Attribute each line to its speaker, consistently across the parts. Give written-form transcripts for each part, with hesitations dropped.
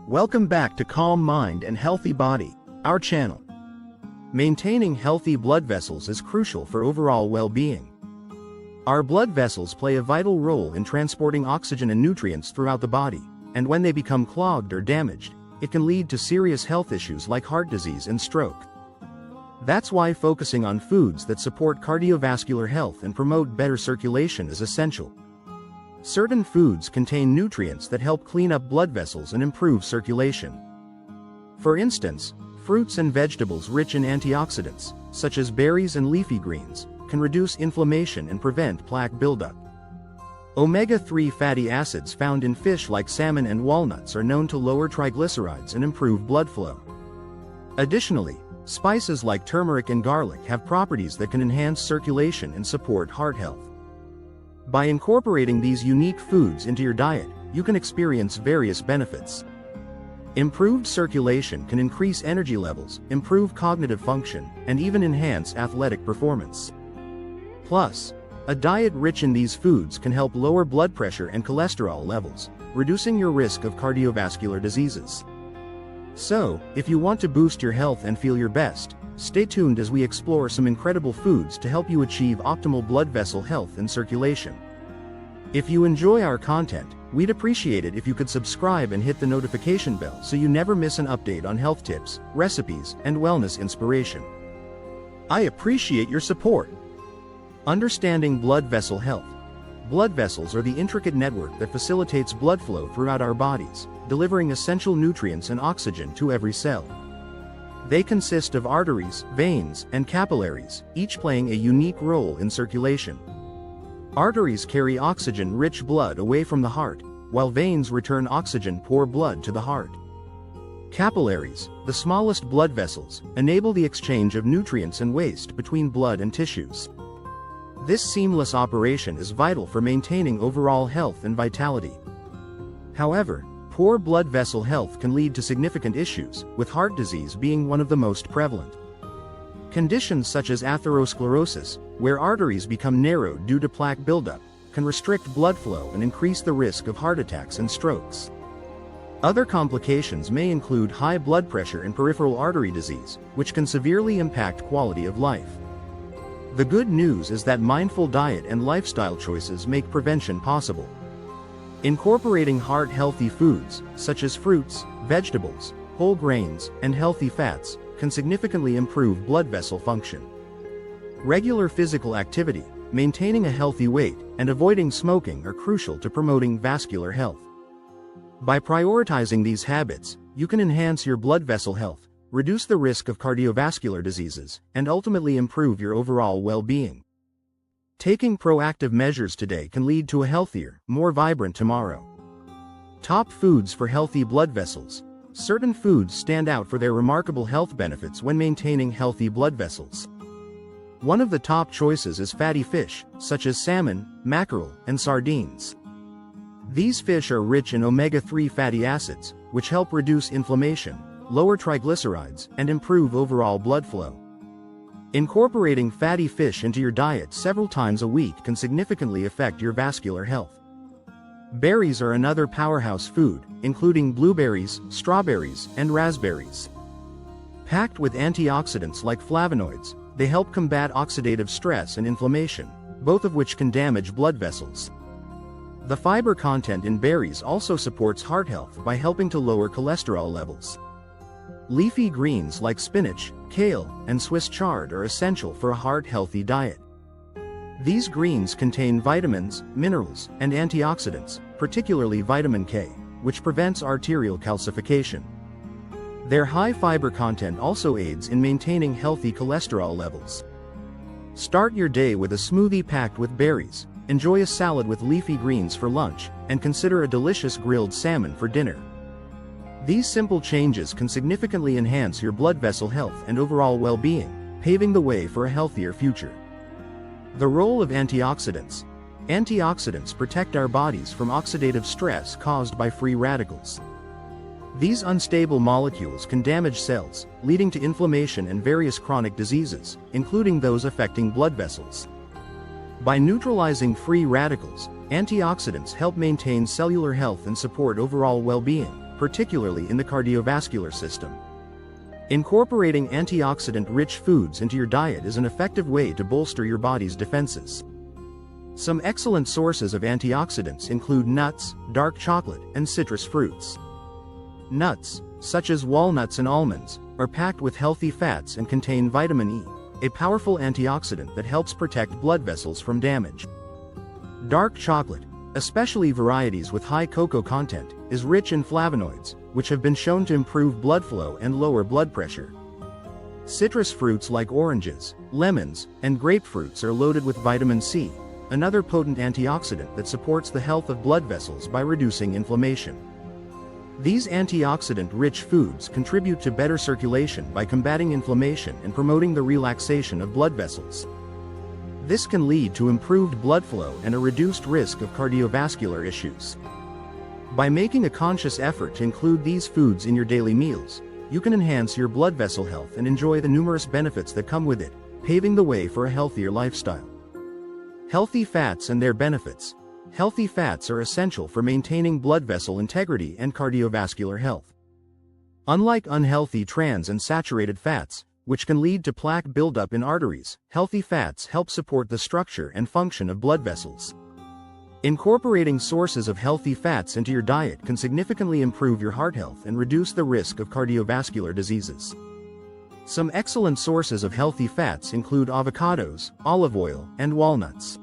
Speaker 1: Welcome back to Calm Mind and Healthy Body, our channel. Maintaining healthy blood vessels is crucial for overall well-being. Our blood vessels play a vital role in transporting oxygen and nutrients throughout the body, and when they become clogged or damaged, it can lead to serious health issues like heart disease and stroke. That's why focusing on foods that support cardiovascular health and promote better circulation is essential. Certain foods contain nutrients that help clean up blood vessels and improve circulation. For instance, fruits and vegetables rich in antioxidants, such as berries and leafy greens, can reduce inflammation and prevent plaque buildup. Omega-3 fatty acids found in fish like salmon and walnuts are known to lower triglycerides and improve blood flow. Additionally, spices like turmeric and garlic have properties that can enhance circulation and support heart health. By incorporating these unique foods into your diet, you can experience various benefits. Improved circulation can increase energy levels, improve cognitive function, and even enhance athletic performance. Plus, a diet rich in these foods can help lower blood pressure and cholesterol levels, reducing your risk of cardiovascular diseases. So, if you want to boost your health and feel your best, stay tuned as we explore some incredible foods to help you achieve optimal blood vessel health and circulation. If you enjoy our content, we'd appreciate it if you could subscribe and hit the notification bell so you never miss an update on health tips, recipes, and wellness inspiration. I appreciate your support. Understanding blood vessel health. Blood vessels are the intricate network that facilitates blood flow throughout our bodies, delivering essential nutrients and oxygen to every cell. They consist of arteries, veins, and capillaries, each playing a unique role in circulation. Arteries carry oxygen-rich blood away from the heart, while veins return oxygen-poor blood to the heart. Capillaries, the smallest blood vessels, enable the exchange of nutrients and waste between blood and tissues. This seamless operation is vital for maintaining overall health and vitality. However, poor blood vessel health can lead to significant issues, with heart disease being one of the most prevalent. Conditions such as atherosclerosis, where arteries become narrowed due to plaque buildup, can restrict blood flow and increase the risk of heart attacks and strokes. Other complications may include high blood pressure and peripheral artery disease, which can severely impact quality of life. The good news is that mindful diet and lifestyle choices make prevention possible. Incorporating heart-healthy foods, such as fruits, vegetables, whole grains, and healthy fats, can significantly improve blood vessel function. Regular physical activity, maintaining a healthy weight, and avoiding smoking are crucial to promoting vascular health. By prioritizing these habits, you can enhance your blood vessel health, reduce the risk of cardiovascular diseases, and ultimately improve your overall well-being. Taking proactive measures today can lead to a healthier, more vibrant tomorrow. Top foods for healthy blood vessels. Certain foods stand out for their remarkable health benefits when maintaining healthy blood vessels. One of the top choices is fatty fish, such as salmon, mackerel, and sardines. These fish are rich in omega-3 fatty acids, which help reduce inflammation, lower triglycerides, and improve overall blood flow. Incorporating fatty fish into your diet several times a week can significantly affect your vascular health. Berries are another powerhouse food, including blueberries, strawberries, and raspberries. Packed with antioxidants like flavonoids, they help combat oxidative stress and inflammation, both of which can damage blood vessels. The fiber content in berries also supports heart health by helping to lower cholesterol levels. Leafy greens like spinach, kale, and Swiss chard are essential for a heart-healthy diet. These greens contain vitamins, minerals, and antioxidants, particularly vitamin K, which prevents arterial calcification. Their high fiber content also aids in maintaining healthy cholesterol levels. Start your day with a smoothie packed with berries, enjoy a salad with leafy greens for lunch, and consider a delicious grilled salmon for dinner. These simple changes can significantly enhance your blood vessel health and overall well-being, paving the way for a healthier future. The role of antioxidants. Antioxidants protect our bodies from oxidative stress caused by free radicals. These unstable molecules can damage cells, leading to inflammation and various chronic diseases, including those affecting blood vessels. By neutralizing free radicals, antioxidants help maintain cellular health and support overall well-being, particularly in the cardiovascular system. Incorporating antioxidant-rich foods into your diet is an effective way to bolster your body's defenses. Some excellent sources of antioxidants include nuts, dark chocolate, and citrus fruits. Nuts, such as walnuts and almonds, are packed with healthy fats and contain vitamin E, a powerful antioxidant that helps protect blood vessels from damage. Dark chocolate, especially varieties with high cocoa content, is rich in flavonoids, which have been shown to improve blood flow and lower blood pressure. Citrus fruits like oranges, lemons, and grapefruits are loaded with vitamin C, another potent antioxidant that supports the health of blood vessels by reducing inflammation. These antioxidant-rich foods contribute to better circulation by combating inflammation and promoting the relaxation of blood vessels. This can lead to improved blood flow and a reduced risk of cardiovascular issues. By making a conscious effort to include these foods in your daily meals, you can enhance your blood vessel health and enjoy the numerous benefits that come with it, paving the way for a healthier lifestyle. Healthy fats and their benefits. Healthy fats are essential for maintaining blood vessel integrity and cardiovascular health. Unlike unhealthy trans and saturated fats, which can lead to plaque buildup in arteries, healthy fats help support the structure and function of blood vessels. Incorporating sources of healthy fats into your diet can significantly improve your heart health and reduce the risk of cardiovascular diseases. Some excellent sources of healthy fats include avocados, olive oil, and walnuts.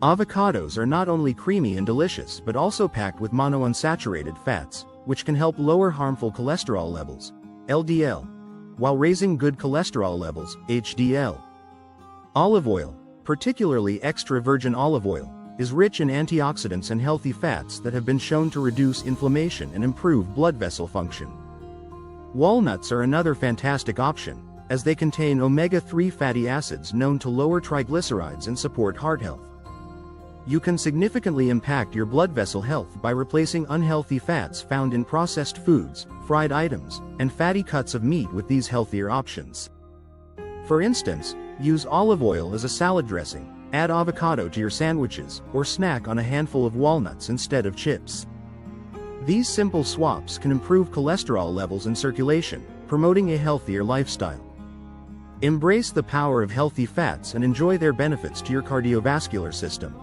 Speaker 1: Avocados are not only creamy and delicious but also packed with monounsaturated fats, which can help lower harmful cholesterol levels, LDL, while raising good cholesterol levels, HDL. Olive oil, particularly extra virgin olive oil, is rich in antioxidants and healthy fats that have been shown to reduce inflammation and improve blood vessel function. Walnuts are another fantastic option, as they contain omega-3 fatty acids known to lower triglycerides and support heart health. You can significantly impact your blood vessel health by replacing unhealthy fats found in processed foods, fried items, and fatty cuts of meat with these healthier options. For instance, use olive oil as a salad dressing, add avocado to your sandwiches, or snack on a handful of walnuts instead of chips. These simple swaps can improve cholesterol levels and circulation, promoting a healthier lifestyle. Embrace the power of healthy fats and enjoy their benefits to your cardiovascular system.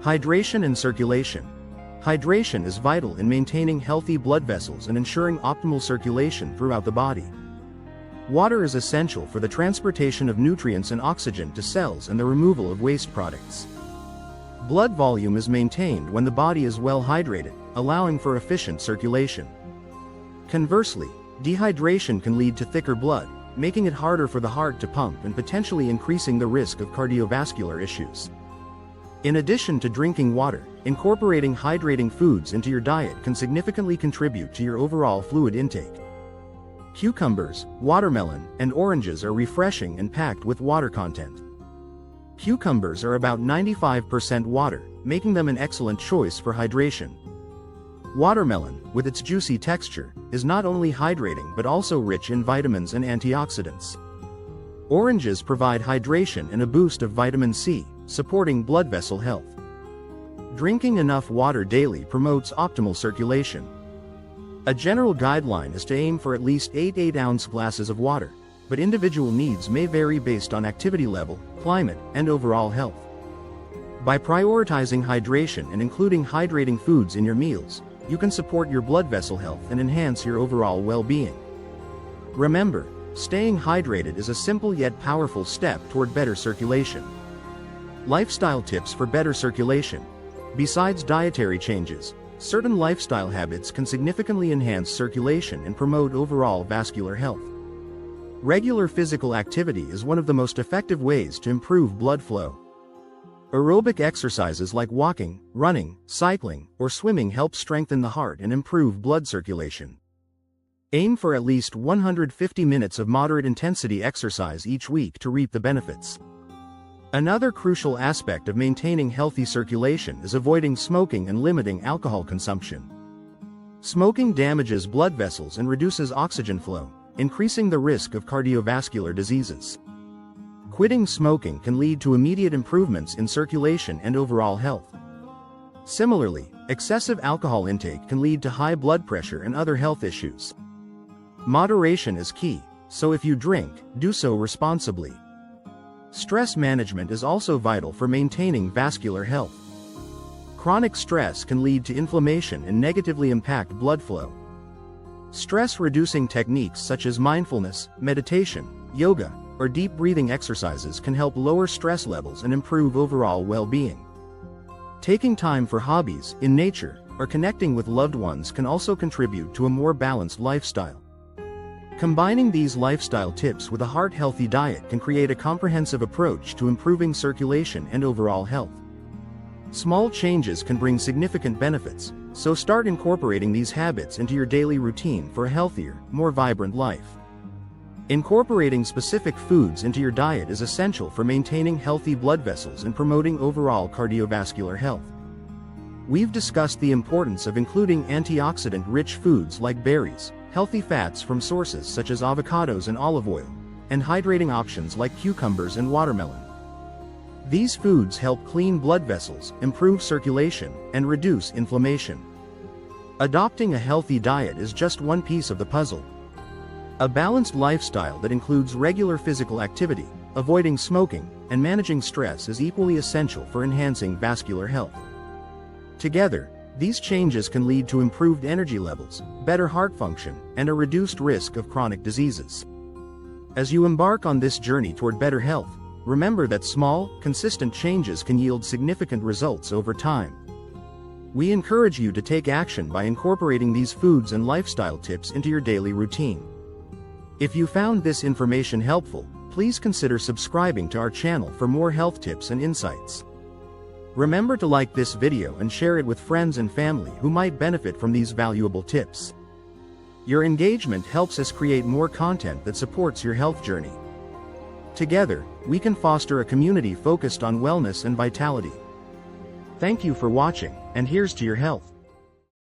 Speaker 1: Hydration and circulation. Hydration is vital in maintaining healthy blood vessels and ensuring optimal circulation throughout the body. Water is essential for the transportation of nutrients and oxygen to cells and the removal of waste products. Blood volume is maintained when the body is well hydrated, allowing for efficient circulation. Conversely, dehydration can lead to thicker blood, making it harder for the heart to pump and potentially increasing the risk of cardiovascular issues. In addition to drinking water, incorporating hydrating foods into your diet can significantly contribute to your overall fluid intake. Cucumbers, watermelon, and oranges are refreshing and packed with water content. Cucumbers are about 95% water, making them an excellent choice for hydration. Watermelon, with its juicy texture, is not only hydrating but also rich in vitamins and antioxidants. Oranges provide hydration and a boost of vitamin C, supporting blood vessel health. Drinking enough water daily promotes optimal circulation. A general guideline is to aim for at least 8 8-ounce glasses of water, but individual needs may vary based on activity level, climate, and overall health. By prioritizing hydration and including hydrating foods in your meals, you can support your blood vessel health and enhance your overall well-being. Remember, staying hydrated is a simple yet powerful step toward better circulation. Lifestyle tips for better circulation. Besides dietary changes, certain lifestyle habits can significantly enhance circulation and promote overall vascular health. Regular physical activity is one of the most effective ways to improve blood flow. Aerobic exercises like walking, running, cycling, or swimming help strengthen the heart and improve blood circulation. Aim for at least 150 minutes of moderate intensity exercise each week to reap the benefits. Another crucial aspect of maintaining healthy circulation is avoiding smoking and limiting alcohol consumption. Smoking damages blood vessels and reduces oxygen flow, increasing the risk of cardiovascular diseases. Quitting smoking can lead to immediate improvements in circulation and overall health. Similarly, excessive alcohol intake can lead to high blood pressure and other health issues. Moderation is key, so if you drink, do so responsibly. Stress management is also vital for maintaining vascular health. Chronic stress can lead to inflammation and negatively impact blood flow. Stress-reducing techniques such as mindfulness, meditation, yoga, or deep breathing exercises can help lower stress levels and improve overall well-being. Taking time for hobbies, in nature, or connecting with loved ones can also contribute to a more balanced lifestyle. Combining these lifestyle tips with a heart-healthy diet can create a comprehensive approach to improving circulation and overall health. Small changes can bring significant benefits, so start incorporating these habits into your daily routine for a healthier, more vibrant life. Incorporating specific foods into your diet is essential for maintaining healthy blood vessels and promoting overall cardiovascular health. We've discussed the importance of including antioxidant-rich foods like berries, healthy fats from sources such as avocados and olive oil, and hydrating options like cucumbers and watermelon. These foods help clean blood vessels, improve circulation, and reduce inflammation. Adopting a healthy diet is just one piece of the puzzle. A balanced lifestyle that includes regular physical activity, avoiding smoking, and managing stress is equally essential for enhancing vascular health. Together, these changes can lead to improved energy levels, better heart function, and a reduced risk of chronic diseases. As you embark on this journey toward better health, remember that small, consistent changes can yield significant results over time. We encourage you to take action by incorporating these foods and lifestyle tips into your daily routine. If you found this information helpful, please consider subscribing to our channel for more health tips and insights. Remember to like this video and share it with friends and family who might benefit from these valuable tips. Your engagement helps us create more content that supports your health journey. Together, we can foster a community focused on wellness and vitality. Thank you for watching, and here's to your health.